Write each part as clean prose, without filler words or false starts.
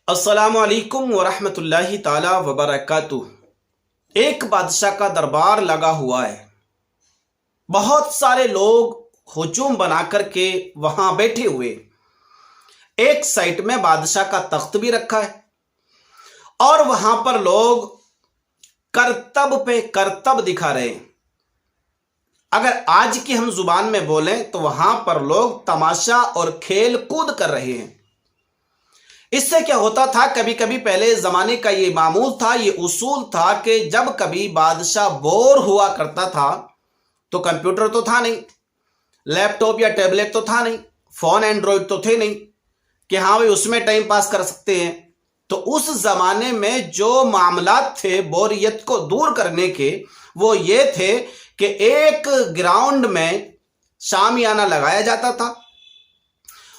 السلام علیکم ورحمۃ اللہ تعالی وبرکاتہ۔ ایک بادشاہ کا دربار لگا ہوا ہے، بہت سارے لوگ ہجوم بنا کر کے وہاں بیٹھے ہوئے۔ ایک سائٹ میں بادشاہ کا تخت بھی رکھا ہے اور وہاں پر لوگ کرتب پہ کرتب دکھا رہے ہیں۔ اگر آج کی ہم زبان میں بولیں تو وہاں پر لوگ تماشا اور کھیل کود کر رہے ہیں۔ اس سے کیا ہوتا تھا، کبھی کبھی پہلے زمانے کا یہ معمول تھا، یہ اصول تھا کہ جب کبھی بادشاہ بور ہوا کرتا تھا تو کمپیوٹر تو تھا نہیں، لیپ ٹاپ یا ٹیبلٹ تو تھا نہیں، فون اینڈرائڈ تو تھے نہیں کہ ہاں بھائی اس میں ٹائم پاس کر سکتے ہیں۔ تو اس زمانے میں جو معاملات تھے بوریت کو دور کرنے کے، وہ یہ تھے کہ ایک گراؤنڈ میں شامیانہ لگایا جاتا تھا،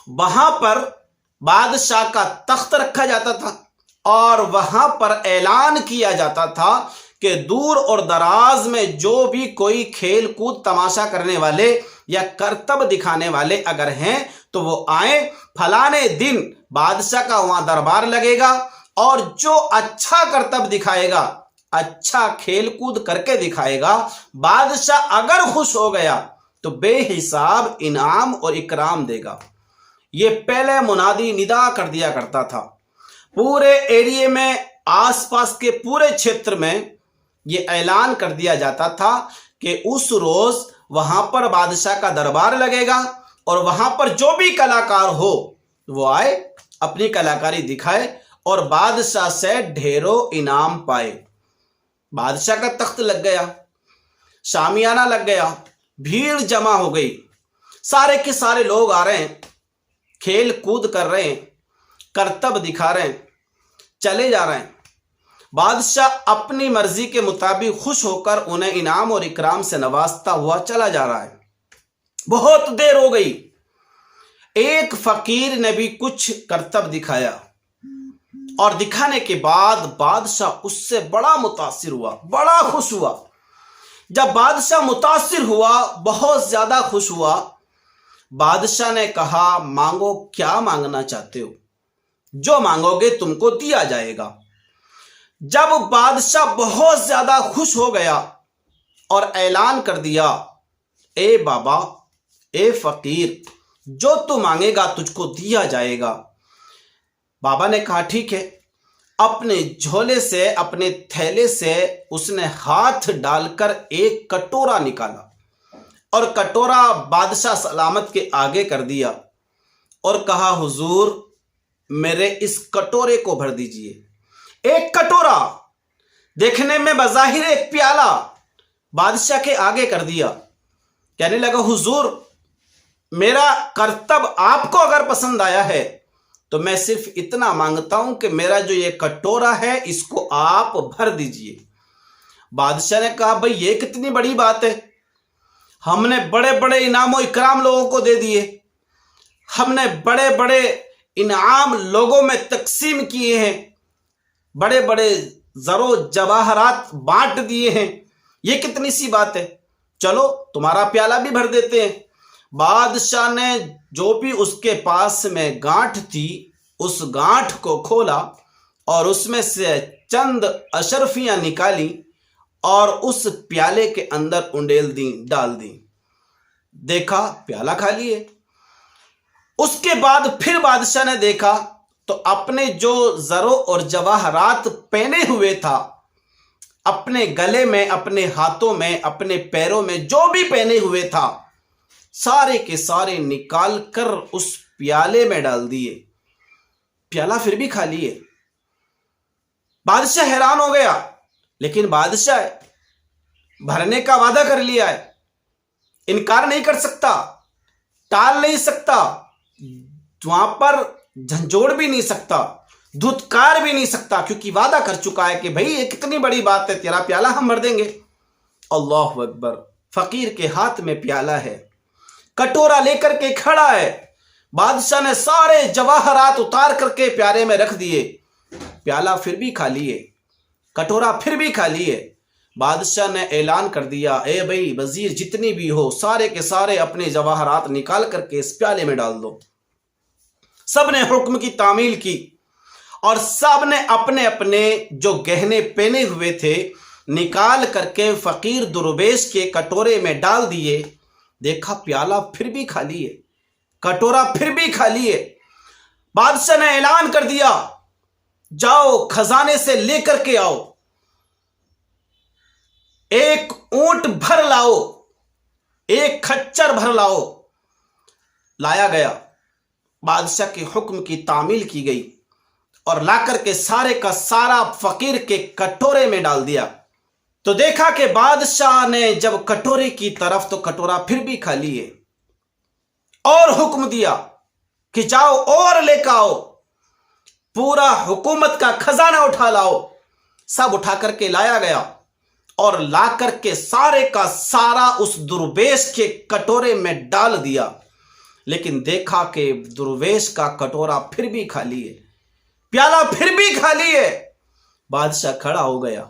وہاں پر بادشاہ کا تخت رکھا جاتا تھا اور وہاں پر اعلان کیا جاتا تھا کہ دور اور دراز میں جو بھی کوئی کھیل کود تماشا کرنے والے یا کرتب دکھانے والے اگر ہیں تو وہ آئیں، فلانے دن بادشاہ کا وہاں دربار لگے گا اور جو اچھا کرتب دکھائے گا، اچھا کھیل کود کر کے دکھائے گا، بادشاہ اگر خوش ہو گیا تو بے حساب انعام اور اکرام دے گا۔ یہ پہلے منادی ندا کر دیا کرتا تھا، پورے ایریے میں آس پاس کے پورے چھیتر میں یہ اعلان کر دیا جاتا تھا کہ اس روز وہاں پر بادشاہ کا دربار لگے گا اور وہاں پر جو بھی کلاکار ہو وہ آئے، اپنی کلاکاری دکھائے اور بادشاہ سے ڈھیروں انعام پائے۔ بادشاہ کا تخت لگ گیا، شامیانہ لگ گیا، بھیڑ جمع ہو گئی، سارے کے سارے لوگ آ رہے ہیں، کھیل کود کر رہے ہیں، کرتب دکھا رہے ہیں، چلے جا رہے ہیں۔ بادشاہ اپنی مرضی کے مطابق خوش ہو کر انہیں انعام اور اکرام سے نوازتا ہوا چلا جا رہا ہے۔ بہت دیر ہو گئی، ایک فقیر نے بھی کچھ کرتب دکھایا اور دکھانے کے بعد بادشاہ اس سے بڑا متاثر ہوا، بڑا خوش ہوا۔ جب بادشاہ متاثر ہوا، بہت زیادہ خوش ہوا، بادشاہ نے کہا مانگو، کیا مانگنا چاہتے ہو؟ جو مانگو گے تم کو دیا جائے گا۔ جب بادشاہ بہت زیادہ خوش ہو گیا اور اعلان کر دیا، اے بابا، اے فقیر، جو تو مانگے گا تجھ کو دیا جائے گا۔ بابا نے کہا ٹھیک ہے۔ اپنے جھولے سے، اپنے تھیلے سے اس نے ہاتھ ڈال کر ایک کٹورا نکالا اور کٹورا بادشاہ سلامت کے آگے کر دیا اور کہا حضور میرے اس کٹورے کو بھر دیجئے۔ ایک کٹورا، دیکھنے میں بظاہر ایک پیالہ، بادشاہ کے آگے کر دیا۔ کہنے لگا حضور میرا کرتب آپ کو اگر پسند آیا ہے تو میں صرف اتنا مانگتا ہوں کہ میرا جو یہ کٹورا ہے اس کو آپ بھر دیجئے۔ بادشاہ نے کہا بھئی یہ کتنی بڑی بات ہے، ہم نے بڑے بڑے انعام و اکرام لوگوں کو دے دیے، ہم نے بڑے بڑے انعام لوگوں میں تقسیم کیے ہیں، بڑے بڑے زر و جواہرات بانٹ دیے ہیں، یہ کتنی سی بات ہے، چلو تمہارا پیالہ بھی بھر دیتے ہیں۔ بادشاہ نے جو بھی اس کے پاس میں گانٹھ تھی اس گانٹھ کو کھولا اور اس میں سے چند اشرفیاں نکالی اور اس پیالے کے اندر انڈیل دیں، ڈال دیں۔ دیکھا پیالہ خالی ہے۔ اس کے بعد پھر بادشاہ نے دیکھا تو اپنے جو زروں اور جواہرات پہنے ہوئے تھا، اپنے گلے میں، اپنے ہاتھوں میں، اپنے پیروں میں جو بھی پہنے ہوئے تھا، سارے کے سارے نکال کر اس پیالے میں ڈال دیے۔ پیالہ پھر بھی خالی ہے۔ بادشاہ حیران ہو گیا، لیکن بادشاہ بھرنے کا وعدہ کر لیا ہے، انکار نہیں کر سکتا، ٹال نہیں سکتا، وہاں پر جھنجھوڑ بھی نہیں سکتا، دھتکار بھی نہیں سکتا، کیونکہ وعدہ کر چکا ہے کہ بھئی یہ کتنی بڑی بات ہے، تیرا پیالہ ہم بھر دیں گے۔ اللہ اکبر! فقیر کے ہاتھ میں پیالہ ہے، کٹورا لے کر کے کھڑا ہے۔ بادشاہ نے سارے جواہرات اتار کر کے پیالے میں رکھ دیے، پیالہ پھر بھی خالی ہے، کٹورا پھر بھی خالی ہے۔ بادشاہ نے اعلان کر دیا، اے بھائی وزیر جتنی بھی ہو سارے کے سارے اپنے جواہرات نکال کر کے اس پیالے میں ڈال دو۔ سب نے حکم کی تعمیل کی اور سب نے اپنے اپنے جو گہنے پہنے ہوئے تھے نکال کر کے فقیر درویش کے کٹورے میں ڈال دیے۔ دیکھا پیالہ پھر بھی خالی ہے، کٹورا پھر بھی خالی ہے۔ بادشاہ نے اعلان کر دیا، جاؤ خزانے سے لے کر کے آؤ، ایک اونٹ بھر لاؤ، ایک کھچر بھر لاؤ۔ لایا گیا، بادشاہ کے حکم کی تعمیل کی گئی اور لا کر کے سارے کا سارا فقیر کے کٹورے میں ڈال دیا۔ تو دیکھا کہ بادشاہ نے جب کٹورے کی طرف تو کٹورا پھر بھی خالی ہے، اور حکم دیا کہ جاؤ اور لے کے آؤ، پورا حکومت کا خزانہ اٹھا لاؤ۔ سب اٹھا کر کے لایا گیا اور لا کر کے سارے کا سارا اس درویش کے کٹورے میں ڈال دیا، لیکن دیکھا کہ درویش کا کٹورا پھر بھی خالی ہے، پیالہ پھر بھی خالی ہے۔ بادشاہ کھڑا ہو گیا،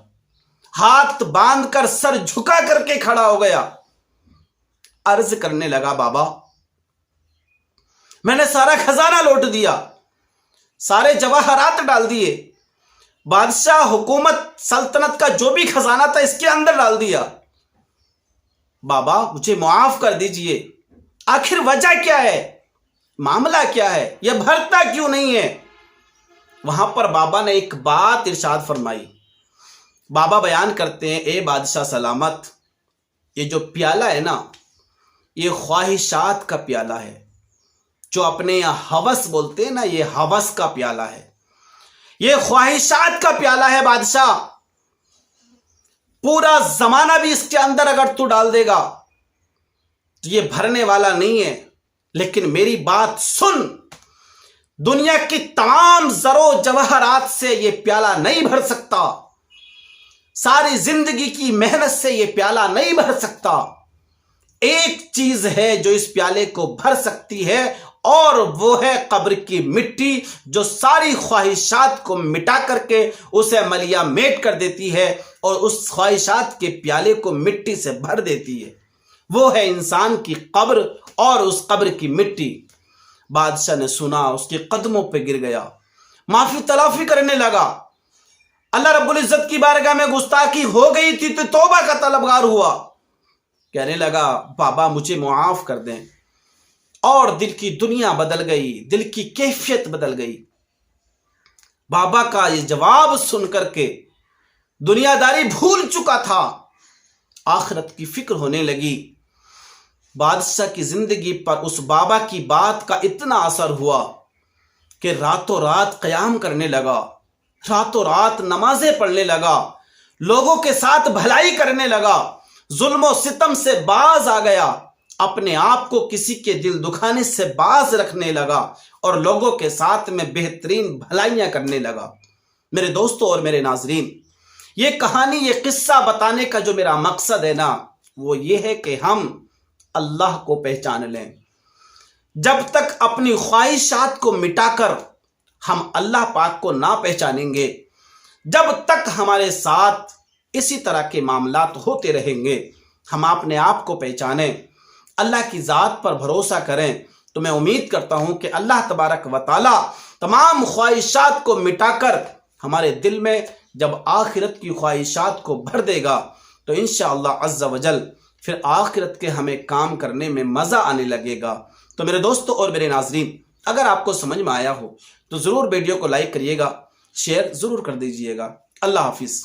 ہاتھ باندھ کر سر جھکا کر کے کھڑا ہو گیا، عرض کرنے لگا، بابا میں نے سارا خزانہ لوٹ دیا، سارے جواہرات ڈال دیے، بادشاہ حکومت سلطنت کا جو بھی خزانہ تھا اس کے اندر ڈال دیا، بابا مجھے معاف کر دیجئے، آخر وجہ کیا ہے، معاملہ کیا ہے، یہ بھرتا کیوں نہیں ہے؟ وہاں پر بابا نے ایک بات ارشاد فرمائی۔ بابا بیان کرتے ہیں، اے بادشاہ سلامت، یہ جو پیالہ ہے نا، یہ خواہشات کا پیالہ ہے، جو اپنے یہاں ہوس بولتے ہیں نا، یہ ہوس کا پیالہ ہے، یہ خواہشات کا پیالہ ہے بادشاہ۔ پورا زمانہ بھی اس کے اندر اگر تو ڈال دے گا تو یہ بھرنے والا نہیں ہے، لیکن میری بات سن، دنیا کی تمام زر و جواہرات سے یہ پیالہ نہیں بھر سکتا، ساری زندگی کی محنت سے یہ پیالہ نہیں بھر سکتا۔ ایک چیز ہے جو اس پیالے کو بھر سکتی ہے، اور وہ ہے قبر کی مٹی، جو ساری خواہشات کو مٹا کر کے اسے ملیا میٹ کر دیتی ہے اور اس خواہشات کے پیالے کو مٹی سے بھر دیتی ہے۔ وہ ہے انسان کی قبر اور اس قبر کی مٹی۔ بادشاہ نے سنا، اس کے قدموں پہ گر گیا، معافی تلافی کرنے لگا۔ اللہ رب العزت کی بارگاہ میں گستاخی ہو گئی تھی تو توبہ کا طلبگار ہوا، کہنے لگا، بابا مجھے معاف کر دیں، اور دل کی دنیا بدل گئی، دل کی کیفیت بدل گئی۔ بابا کا یہ جواب سن کر کے دنیا داری بھول چکا تھا، آخرت کی فکر ہونے لگی۔ بادشاہ کی زندگی پر اس بابا کی بات کا اتنا اثر ہوا کہ راتوں رات قیام کرنے لگا، راتوں رات نمازیں پڑھنے لگا، لوگوں کے ساتھ بھلائی کرنے لگا، ظلم و ستم سے باز آ گیا، اپنے آپ کو کسی کے دل دکھانے سے باز رکھنے لگا، اور لوگوں کے ساتھ میں بہترین بھلائیاں کرنے لگا۔ میرے دوستوں اور میرے ناظرین، یہ کہانی، یہ قصہ بتانے کا جو میرا مقصد ہے نا، وہ یہ ہے کہ ہم اللہ کو پہچان لیں۔ جب تک اپنی خواہشات کو مٹا کر ہم اللہ پاک کو نہ پہچانیں گے، جب تک ہمارے ساتھ اسی طرح کے معاملات ہوتے رہیں گے، ہم اپنے آپ کو پہچانیں، اللہ کی ذات پر بھروسہ کریں، تو میں امید کرتا ہوں کہ اللہ تبارک و تعالی تمام خواہشات کو مٹا کر ہمارے دل میں جب آخرت کی خواہشات کو بھر دے گا تو انشاءاللہ عز و جل پھر آخرت کے ہمیں کام کرنے میں مزہ آنے لگے گا۔ تو میرے دوستوں اور میرے ناظرین، اگر آپ کو سمجھ میں آیا ہو تو ضرور ویڈیو کو لائک کریے گا، شیئر ضرور کر دیجئے گا۔ اللہ حافظ۔